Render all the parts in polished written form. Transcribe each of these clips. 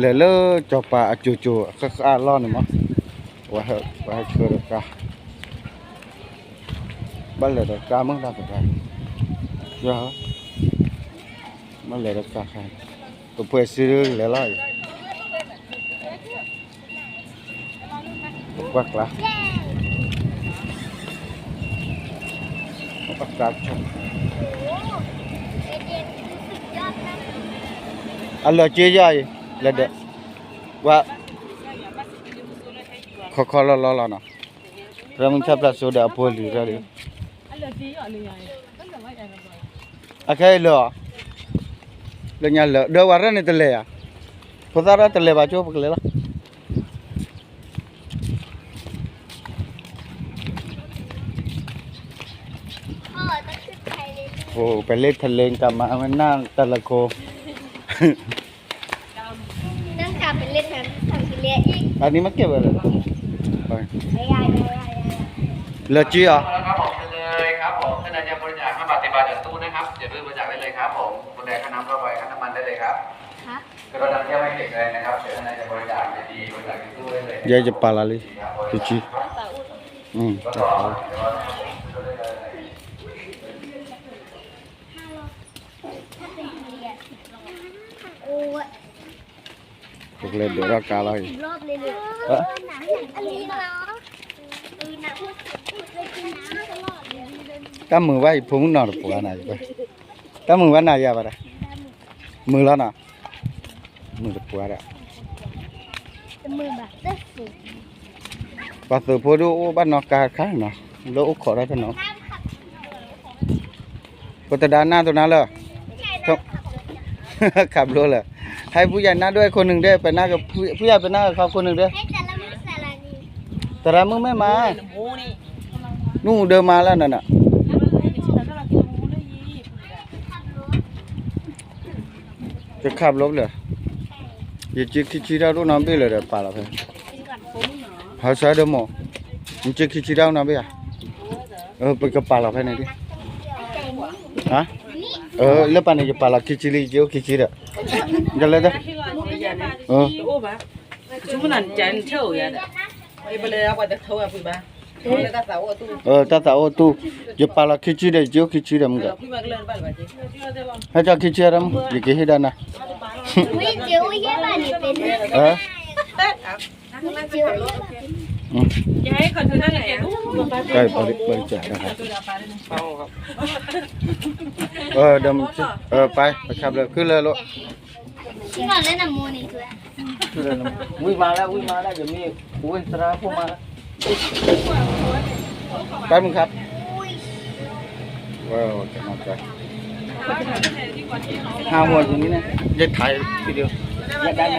le le cho pa chu ka lo ni mo wa ke ka ba le ka mong da ka ya ba le ka ka to pues le la quắc lá bắt cá chọn anh là chia ra là được và khó lo nào rồi mình chấp là số đã phơi lì ra đi cái lừa nhà lừa đâu vào ra này tên lừa à có ra tên lừa vào chỗ bực lừaโอ้ไปเล่นทะเลกลับมามันน่าตะละโคนั่งกลับไปเล่นน้ำทำกิเลสอีกอันนี้มาเก็บอะไรไปเหลือจีอ่ะครับผมเลยครับผมท่านใดจะบริจาค5 บาท 10 บาทจากตู้นะครับอย่าลืมบริจาคได้เลยครับผมคนใดค่าน้ำค่าไฟค่าน้ำมันได้เลยครับคือเราจะเที่ยวให้เด็กเลยนะครับท่านใดจะบริจาคดีบริจาคที่ตู้ได้เลยยายจะปาลาลิจีพวกเล่นเดือดกาลอยรอบเลยเลยหนังอันนี้เนาะหนังพูดเลยกินน้ำตลอดเลยตั้มมือไว้พุ่งนอนปวดหน่อยไปตั้มมือไว้หน่อยไปเลยมือแล้วนะมือจะปวดอ่ะมือแบบจะสูงปัสสาวะพูดูบ้านนอกกาข้างเนาะโลกขอได้ทั้งเนาะก็จะด้านหน้าตัวนั้นเลยขับรถเลยให้ผู้ใหญ่หน้าด้วยคนหนึ่งด้วยไปหน้ากับผู้ใหญ่ไปหน้ากับเขาคนหนึ่งด้วยแต่ละมึงไม่มานู่นเดินมาแล้วนั่นน่ะจะขับรถเลยอย่าจิกขี้ดาวดูน้ำไปเลยเดี๋ยวป่าละเพื่อนเขาใช้เดิมมั้งมึงจิกขี้ดาวน้ำไปอ่ะไปกับป่าละเพื่อนนี่ดิฮะเรื่องป่านี่จะป่าละขี้ลีเจียวขี้เด้อจะเลยเด้อ주문한 짠 채워야 돼. 이번에 아까 내 태워 보이봐. 내가 싸워 또. 따따 또 옆발라 키치래 저 키치래 뭔가. 보이봐 그래 빨리 봐지. 하자 키치ram 이게 해다나. 우리 지우개 많이 빼는.อย่าให้คนเธอนั่งไหนอ่ะ ได้บริจาคนะครับดมไปขับเลยขึ้นเลยลูก ที่ก่อนเล่นน้ำมูนี่คือขึ้นเลยวิ่งมาแล้วเดี๋ยวมีวิ่งตราพวกมาแล้วไปมึงครับว้าวจะมาใจห้าหัวอย่างนี้นะจะถ่ายทีเดียวได้ไหม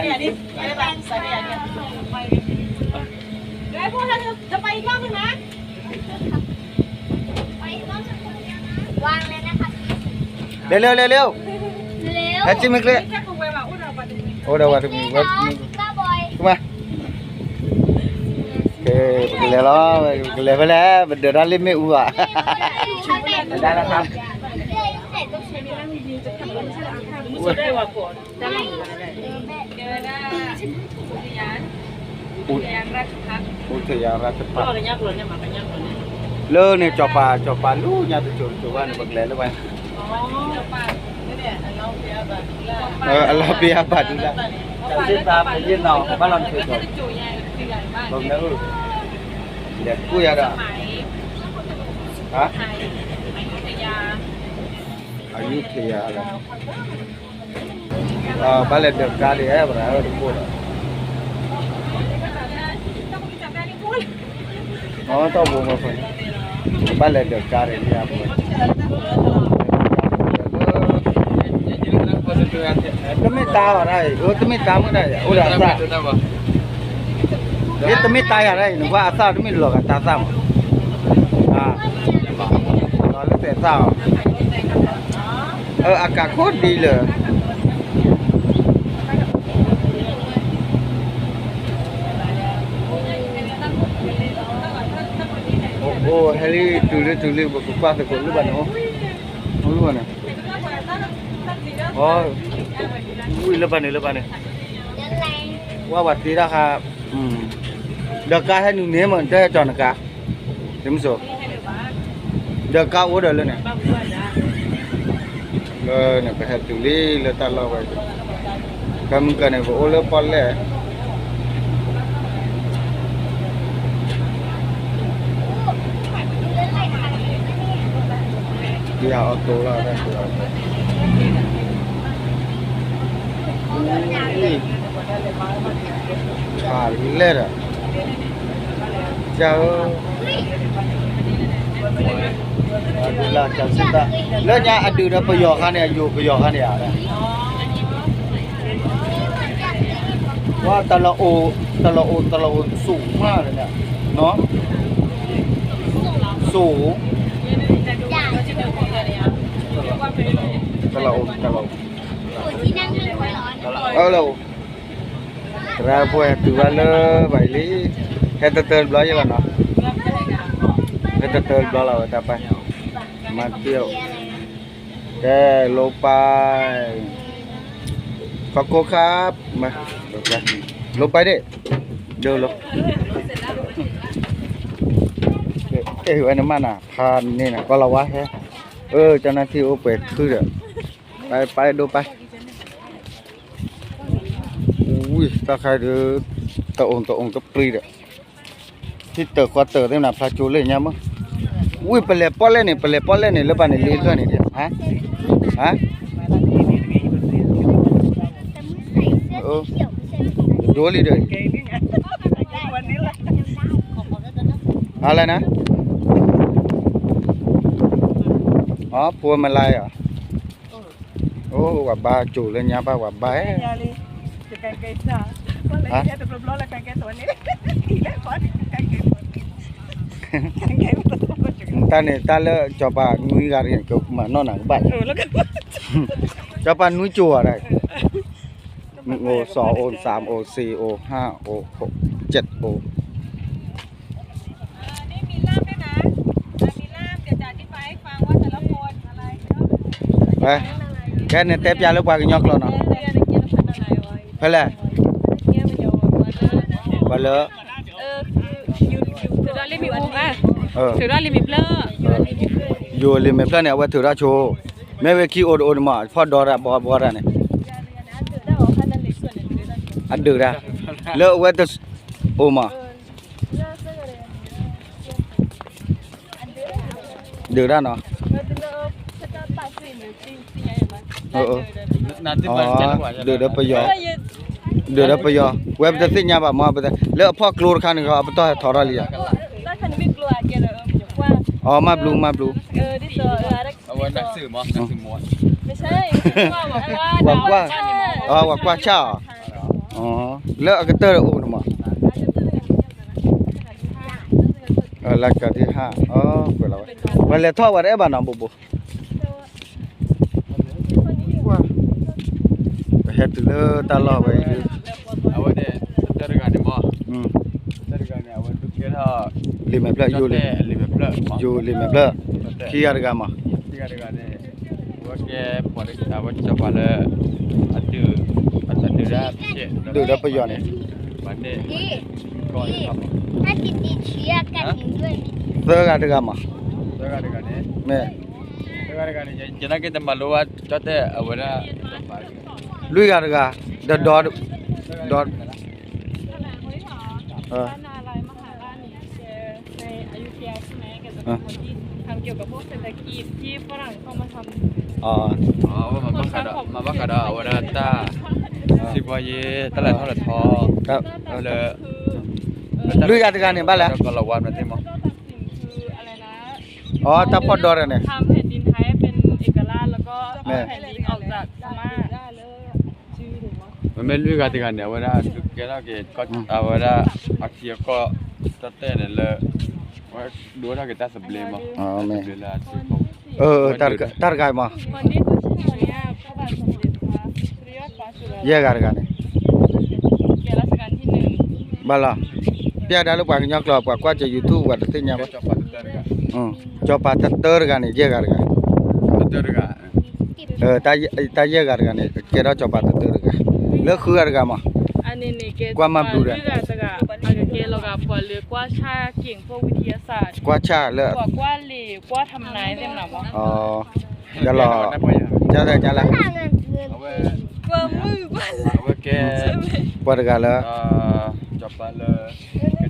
ไอ้พวกเราจะไปอีกรอบนึงนะไปรอบนึงวางเลยนะครับเร็วให้จิ้มอีกเลยโอ้เดี๋ยวว่าจะมีว่ามาโอเคไปเลยล้อไปแล้วเดี๋ยวเราเล่นไม่อ้วได้แล้วครับอุทยานราชพัฒน์เลิกเนี่ยจอปลาลูกเนี่ยตัวจุบ้านบักแหล่หรือเปล่าเราเบียบัดดูละจากที่ตามไปยื่นเราบ้านเราคือตัวตรงนั้นเดี๋ยวกู้ยาดะฮะอยุธยาอะไรบ้านเด็กกาลีहै बड़ा हैทุกคนอ๋อต้องบูมคนบ้านเด็กกาลีเนี่ยบูมतुम्हें ताव आ रहा है वो तुम्हें ताव आ रहा है वो आसा ये तुम्हें ताव आ रहा है वो आसा तुम्हें लोगा तासा हाँ और ते ताव अक्का खोद दी लेโอ้เฮลี่ตุลีบุกป้าตะโกนรู้บ้านโอ้รู้บ้านเนี่ยอ๋ออุ้ยเลือบานนี่ ว่าวัดที่ราคาเด็กกาให้หนึ่งเนี้ยเหมือนได้จอนกาเห็นมั้ยสิเด็กกาโอ้เด้อเลยเนี่ยเนี่ยไปหาตุลีเลยตลอดไปกำกันเนี่ยโอ้เลยปอลเลยเดี๋ยวเอาตัวละได้ตัวขาดเล่อะเจ้าเวลาจับสิตาแล้วเนี่ยอดีตประโยคเนี่ยอยู่ประโยคเนี่ยอะไรว่าตะละโอสูงมากเลยเนี่ยเนาะสูงตะละโอ ที่นั่งที่หัวร้อน Halo. Rapo tu wala baili. Heta tel bla je kan. Heta tel bla la ta pa. Matio. Ke lopai. Fakko khap. Ma. Lopai dek. Dio lo. Ana mana? Phan ni nah. Kalau wah he. เจ้าหน้าที่โอเปกคือไปดูไปอุ้ยตาใครเด้อตะองตะปรีเด้อที่เตอควาเตอเต็มหน้าพระจูเลยเนี่ยมั้งอุ้ยเปลป้อเล่นี่แล้วบ้านนี่เลี้ยงนี่เด้อฮะดูลีเด้ออะไรนะอ๋อพวงมาลัยเหรอโอ้ว่าบ้าจูเลยเนี่ยป้าว่าบ้าฮะตาเลยจอบนุ้ยการเรียนกับมานอนหนังบ้านจอบนุ้ยจั่วอะไร1 โอ 2 โอ 3 โอ 4 โอ 5 โอ 6 7 โอนี่มีล่ามด้วยนะมีล่ามเดี๋ยวจะอธิบายให้ฟังว่าแต่ละคนอะไรเนาะ ไปแค่เนี่ยเตะยาลูกปลากระยอกแล้วเนาะไปเลยไปเลยถือได้ลิมิตอ่ะถือได้ลิมิตเลออยู่ลิมิตเนี่ยว่าถือได้โชว์แม่เวคีโอดมาพอดอระบอระเนี่ยอันดื้อได้เลิกว่าจะโอมาดื้อได้เนาะดื้อได้ประโยชน์ดื้อได้ประโยชน์เว็บจะสิ่งยังแบบมาไปแต่เลิกพ่อกลัวคันเขาเอาไปต่อถอดอะไรอ่ะอ๋อมาบลูที่ตัวเอาไว้นักสื่อมั้งนักสื่อม้วนไม่ใช่ว่าอ๋อว่าช่าอ๋อเลิกกระเตอร์โอ้นะมาลักกะที่5อ๋อเปิดแล้ววันเลยท่อว่าได้บ้านน้องบุบว่าเฮ็ดเลยตลอดไปเอาไว้เนี่ยจัดการเนี่ยมั้งจัดการเนี่ยเอาไว้ทุกเช้าลิมเปลอยู่ลิมเปลอยู่ลิมเปลขี้อะไรกันมาขี้อะไรกันเนี่ยว่าแกปวดเอาไว้จับมาเลยอันดื้อได้เจ๊ดื้อได้ประโยชน์เนี่ยวันนี้ก่อนครับถ้าติดเชื้อกันด้วยเสื้อกันกันมาเสื้อกันเนี่ยแม่เสื้อกันเนี่ยจะนั่งกินแต่มารู้ว่าจัดเนี่ยเอาไว้นะลุยกันกันเดดอดอะไรมหาราชเนี่ยในอยุธยาใช่ไหมแกจะเป็นคนที่ทำเกี่ยวกับพวกเศรษฐกิจที่ฝรั่งเข้ามาทำว่ามาบักกะดาวันนั้นตาสิบวันเย่ตลาดทอดทอครับเลยลุยกันเนี่ยบ้านแล้วก็ละวันนั่นที่มั้งคืออะไรนะอ๋อตาพอดอร์เนี่ยทำแผ่นดินไทยเป็นเอกราชแล้วก็เอาแผ่นดินออกจากพม่ามันไม่ลุยกันเนี่ยวันนั้นทุกแกเราเกตก็เอาวันนั้นอาชีพก็จัดเต้นเลยว่าดูว่าkita sebelum amin ตัดกายมาคนที่เขาชื่อเนี่ยพระบาทสมเด็จพระสุริยปาสุรแยกกันเนี่ยแกรัชกาลที่1บาล่ะเปียดาลูกปากยอกหลอกกว่าจะ YouTube ว่าติญญาบ่จอปาตัดเตอร์กันนี่แยกกันตาแยกกันนี่แกเราจอปาตัดเตอร์กันแล้วคือกันมาอ อันนี้นี่เก กว่ามาดูได้ เลือกตะกะอันเกเราก็ปล่อยเลือกกว่าชาเก่งพวกวิทยาศาสตร์ กว่าชาเลย กว่าเหล่กว่าทำนายเต็มหนาวะ อ๋อจะรอจะได้จะละ ข้างเงินเงิน กว่ามือบ้านละ Oke. ปวดกันเลย Coba le,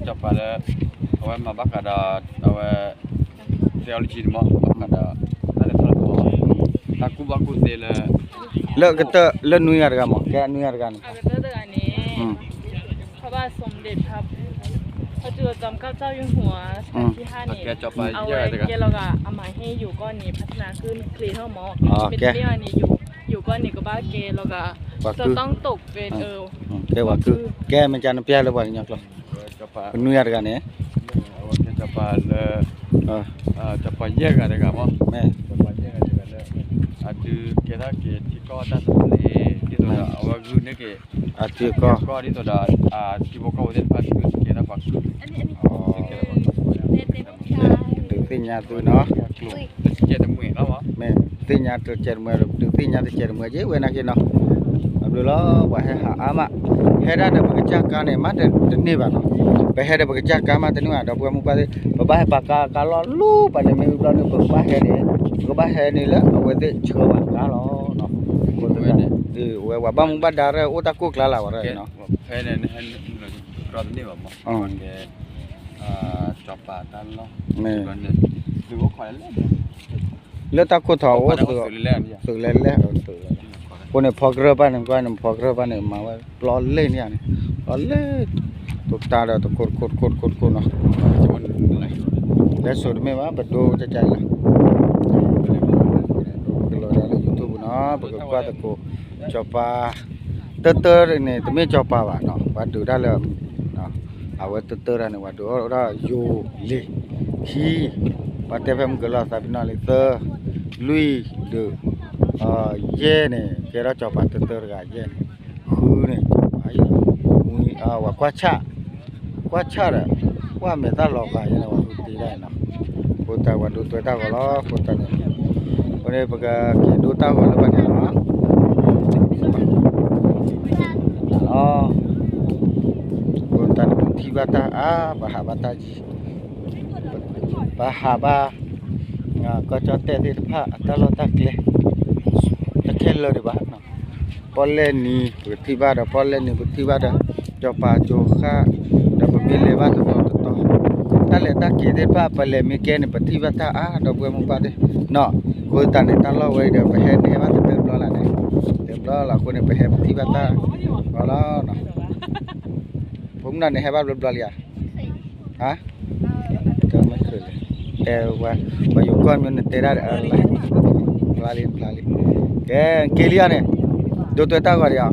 coba le. Awak mabak ada, awak teologi mak ada terlalu. Aku baku le. เลิกก็เตอะเลิกนุยกันมั้งแกนุยกัน เอาไปเตอร์อันนี้พระบาทสมเด็จพระจุลจอมเกล้าเจ้าอยู่หัวรัชกาลที่5นี่ Oke, coba เอา ya ไว้ dekat. เกเราก็เอามาให้อยู่ก้อนนี้พัฒนาขึ้นคลีนเท่าหมอ อ๋อ เป็น แก ที่อันนี้อยู่ก้อนนี้ก็บ้าเกเราก็จะต้องตกเป็น แกว่าคือแกมันจะนำเปียแล้วบ่ยังหรอ Coba. นุยกันเนี่ย Awak coba le. เออ Coba ya kan dekat mak. แม่ Coba ya kan dekat le. Ada kira ke tiko atas le. Itu dah awak guna ke. อาทิตย์ก็ Kau itu dah tiba kau udah pas kira baku. อ๋อดึงติญญาตัวเนาะ Sikit temu lah mak. แม่ติญญาตัวเจ็ดมือดึงติญญาตัวเจ็ดมือเยอะเว้ยนะกินเนาะอับดุลลาว่าให้หาอามาเฮ็ดได้บ่กะจักกันเนี่ยมาแต่นี่บ่เนาะไปเฮ็ดได้บ่กะจักกันมาแต่นี่ว่าดอกบัวมุปาบ่ให้ปากกาลอลูปะเนี่ยมีบ่นี่บ่ให้นี่ก็บ่ให้นี่ละเอาไว้เตเชื่อว่ากาลอเนาะบ่ตัวเนี่ยดิเว้ยว่าบ่มุบาดาเรโอตะกุกลาละว่าเนาะ Hei ni rot ni mak. Ke coba tan lo. แม่ Dulu kau le. แล้วตะกุทอโอ Ada ตัว usul le ni. สึกแล้วตัวคนเนี่ยพอกเรือบ้านนึงก็นำพอกเรือบ้านเนี่ยมาว่าปลอเล่เนี่ยนี่ปลอเล่ตุกตาแล้วตะกดเนาะ Cuma lai. แล้วสุดไม่ว่าบัดดูจะใจละก็เลยได้ YouTube เนาะปกติก็ตะโกจอปาเตอๆนี่ตะไม่จอปาว่าเนาะว่าดูได้แล้วเนาะเอาไว้เตอๆนี่ว่าดูเราอยู่ลิฮีว่าแต่เพิ่มก็ละซาบินาเลเตอร์ลุยดูเย่เนี่ยแกเราจอปาเตอๆก็เย่คือเนี่ยไอ้มุยว่ากว่าชาระว่าเมตาหลอกอ่ะยังว่าตีได้เนาะพุทธว่าดูตัวตาก็ล้อพุทธเนี่ยวันนี้ปกติดูตาก็แล้วเนี่ยเนาะอ๋อพุทธเนี่ยที่ว่าตาบาหาบาตาจีบาหาบาก็จะเตะที่พระตลอดตะเกลตะเคนเลยบ้าเนาะพอเล่นนี่พุทธิบาดพอเล่นนี่พุทธิบาดจอปาโจค่าดับเบิลเลบาตัวตาเลตาเกเดป้าปะเลมีแกนี่ปฏิวัติดอกบัวมุปาเดเนาะคนตาเนี่ยตาลอไว้เดี๋ยวไปเฮ็ดเนี่ยว่าจะเต็มรอละเนี่ยเต็มรอละคนเนี่ยไปเฮ็ดปฏิวัติก็แล้วเนาะผมนั่นเนี่ยให้บ้านรถบลาลีฮะก็ไม่เคยเลยแต่ว่าอยู่ก่อนมันเตระอะไรบลาลีแกเกลียเนี่ยดูตัวตาก่อนดิอ่ะ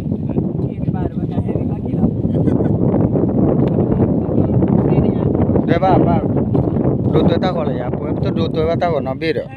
Dua ba, dua tu tak kalau ya, pun tu dua tu tak kalau nabi dah.